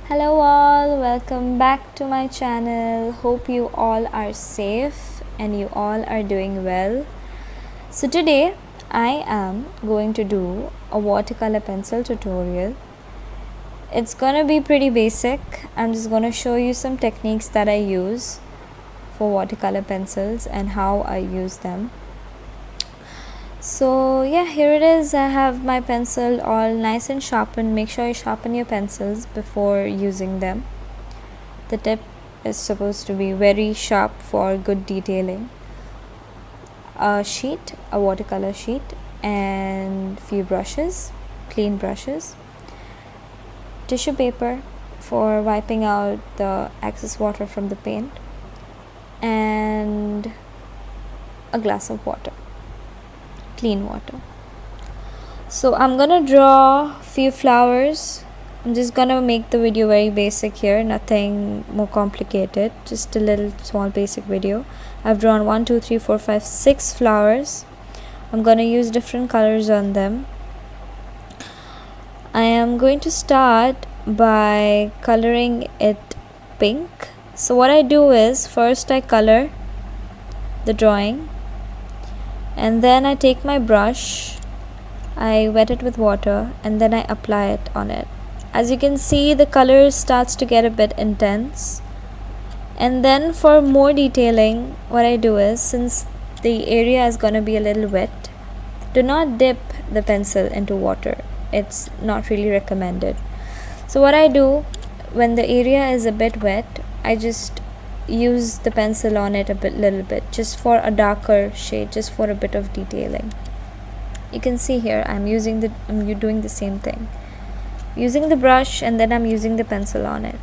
Hello all, welcome back to my channel. Hope you all are safe and you all are doing well. So today I am going to do a watercolor pencil tutorial. It's gonna be pretty basic. I'm just gonna show you some techniques that I use for watercolor pencils and how I use them. So yeah, here it is. I have my pencil all nice and sharpened. Make sure you sharpen your pencils before using them. The tip is supposed to be very sharp for good detailing. A watercolor sheet, and few brushes, clean brushes, tissue paper for wiping out the excess water from the paint, and a glass of water, clean water. So I'm gonna draw few flowers. I'm just gonna make the video very basic here, nothing more complicated, just a little small basic video. I've drawn 1 2 3 4 5 6 flowers. I'm gonna use different colors on them. I am going to start by coloring it pink. So what I do is, first I color the drawing, and then I take my brush, I wet it with water, and then I apply it on it. As you can see, the color starts to get a bit intense. And then for more detailing, what I do is, since the area is going to be a little wet, do not dip the pencil into water. It's not really recommended. So what I do, when the area is a bit wet, I just use the pencil on it little bit, just for a darker shade, just for a bit of detailing. You can see here I'm doing the same thing, using the brush, and then I'm using the pencil on it.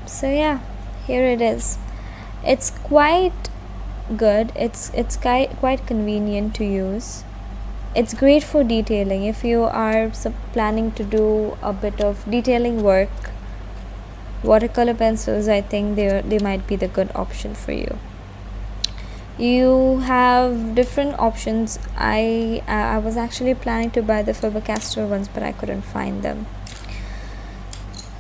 So yeah, here it is. It's quite good. It's quite convenient to use. It's great for detailing. If you are planning to do a bit of detailing work, watercolor pencils, I think they might be the good option for you. You have different options. I was actually planning to buy the Faber-Castell ones, but I couldn't find them.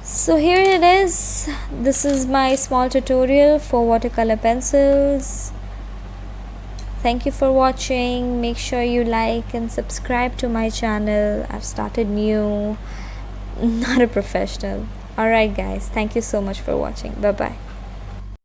So here it is. This is my small tutorial for watercolor pencils. Thank you for watching. Make sure you like and subscribe to my channel. I've started new, not a professional. Alright guys, thank you so much for watching. Bye bye.